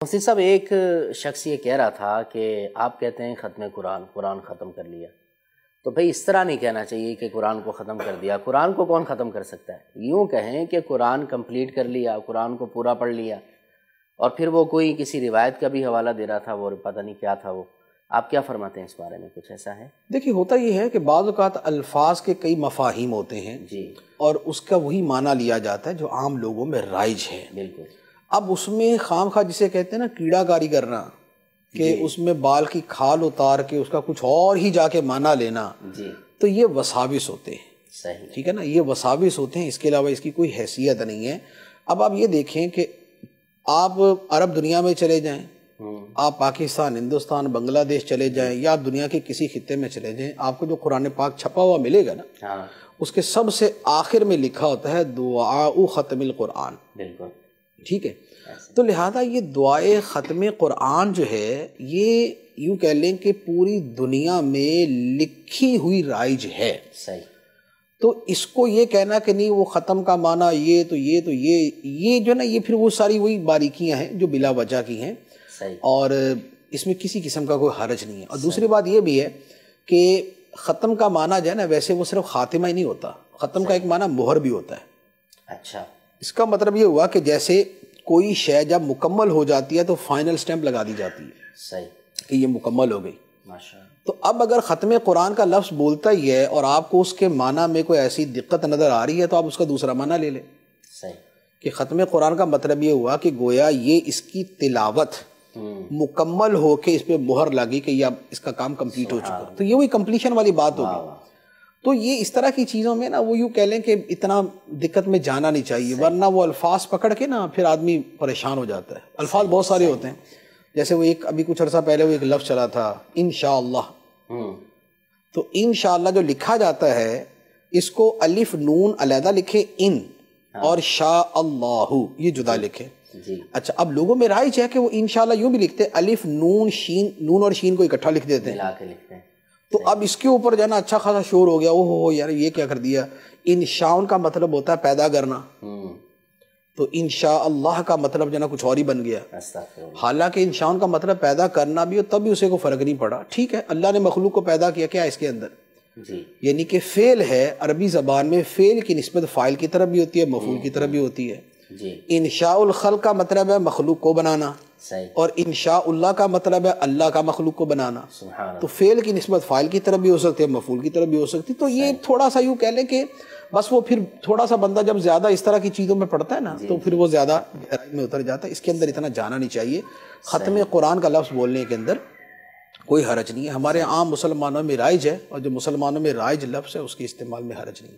مفتی صاحب، ایک شخص یہ کہہ رہا تھا کہ آپ کہتے ہیں ختم قرآن ختم کر لیا، تو بھئی اس طرح نہیں کہنا چاہیے کہ قرآن کو ختم کر دیا۔ قرآن کو کون ختم کر سکتا ہے؟ یوں کہیں کہ قرآن کمپلیٹ کر لیا، قرآن کو پورا پڑھ لیا۔ اور پھر وہ کوئی کسی روایت کا بھی حوالہ دے رہا تھا، وہ پتہ نہیں کیا تھا وہ، آپ کیا فرماتے ہیں اس بارے میں؟ کچھ ایسا ہے؟ دیکھیے، ہوتا یہ ہے کہ بعض اوقات الفاظ کے کئی مفاہیم ہوتے ہیں جی، اور اس کا وہی معنی لیا جاتا ہے جو عام لوگوں میں رائج ہے۔ بالکل۔ اب اس میں خام خواہ جسے کہتے ہیں نا کیڑا کاری کرنا، کہ اس میں بال کی کھال اتار کے اس کا کچھ اور ہی جا کے معنی لینا، جی، تو یہ وساوس ہوتے ہیں۔ صحیح، ٹھیک ہے نا، یہ وساوس ہوتے ہیں، اس کے علاوہ اس کی کوئی حیثیت نہیں ہے۔ اب آپ یہ دیکھیں کہ آپ عرب دنیا میں چلے جائیں، آپ پاکستان، ہندوستان، بنگلہ دیش چلے جائیں، یا آپ دنیا کے کسی خطے میں چلے جائیں، آپ کو جو قرآن پاک چھپا ہوا ملے گا نا، اس کے سب سے آخر میں لکھا ہوتا ہے دعاء ختم القرآن۔ بالکل، ٹھیک ہے، تو لہذا یہ دعائے ختم قرآن جو ہے، یہ یوں کہہ لیں کہ پوری دنیا میں لکھی ہوئی رائج ہے۔ صحیح۔ تو اس کو یہ کہنا کہ نہیں وہ ختم کا معنی یہ جو ہے نا، یہ پھر وہ ساری وہی باریکیاں ہیں جو بلا وجہ کی ہیں، صحیح، اور اس میں کسی قسم کا کوئی حرج نہیں ہے۔ اور دوسری بات یہ بھی ہے کہ ختم کا معنی جو ہے نا، ویسے وہ صرف خاتمہ ہی نہیں ہوتا، ختم کا ایک معنی مہر بھی ہوتا ہے۔ اچھا، اس کا مطلب یہ ہوا کہ جیسے کوئی شے جب مکمل ہو جاتی ہے تو فائنل سٹیمپ لگا دی جاتی ہے، صحیح، کہ یہ مکمل ہو گئی۔ ماشاء اللہ۔ تو اب اگر ختم قرآن کا لفظ بولتا ہی ہے اور آپ کو اس کے معنی میں کوئی ایسی دقت نظر آ رہی ہے، تو آپ اس کا دوسرا معنی لے لیں، صحیح، کہ ختم قرآن کا مطلب یہ ہوا کہ گویا یہ اس کی تلاوت مکمل ہو کے اس پہ مہر لگی کہ یہ اب اس کا کام کمپلیٹ ہو چکا، تو یہ وہی کمپلیشن والی بات ہوگی۔ تو یہ اس طرح کی چیزوں میں نا، وہ یوں کہہ لیں کہ اتنا دقت میں جانا نہیں چاہیے، ورنہ وہ الفاظ پکڑ کے نا پھر آدمی پریشان ہو جاتا ہے۔ الفاظ بہت سارے ہوتے ہیں، جیسے وہ ایک ابھی کچھ عرصہ پہلے وہ ایک لفظ چلا تھا انشاءاللہ، تو انشاءاللہ جو لکھا جاتا ہے، اس کو الف نون علیحدہ لکھے ان، اور شاء اللہ یہ جدا لکھے۔ اچھا، اب لوگوں میں رائج ہے کہ وہ انشاءاللہ یوں بھی لکھتے ہیں، الف نون شین، نون اور شین کو اکٹھا لکھ دیتے ہیں۔ تو اب اس کے اوپر جو نا اچھا خاصا شور ہو گیا، اوہ یار یہ کیا کر دیا۔ انشاء کا مطلب ہوتا ہے پیدا کرنا، تو انشاء اللہ کا مطلب جو نا کچھ اور ہی بن گیا۔ حالانکہ انشاء کا مطلب پیدا کرنا بھی ہو تب بھی اسے کو فرق نہیں پڑا۔ ٹھیک ہے، اللہ نے مخلوق کو پیدا کیا، کیا اس کے اندر یعنی کہ فعل ہے۔ عربی زبان میں فعل کی نسبت فاعل کی طرف بھی ہوتی ہے، مفعول کی طرف بھی ہوتی ہے۔ انشاء الخلق کا مطلب ہے مخلوق کو بنانا، اور انشاء اللہ کا مطلب ہے اللہ کا مخلوق کو بنانا۔ تو فعل کی نسبت فاعل کی طرف بھی ہو سکتی ہے، مفعول کی طرف بھی ہو سکتی ہے۔ تو یہ تھوڑا سا یوں کہہ لیں کہ بس وہ پھر تھوڑا سا بندہ جب زیادہ اس طرح کی چیزوں میں پڑتا ہے نا، تو پھر وہ زیادہ گہرائی میں اتر جاتا ہے۔ اس کے اندر اتنا جانا نہیں چاہیے۔ ختم قرآن کا لفظ بولنے کے اندر کوئی حرج نہیں ہے، ہمارے عام مسلمانوں میں رائج ہے، اور جو مسلمانوں میں رائج لفظ ہے اس کے استعمال میں حرج نہیں ہے۔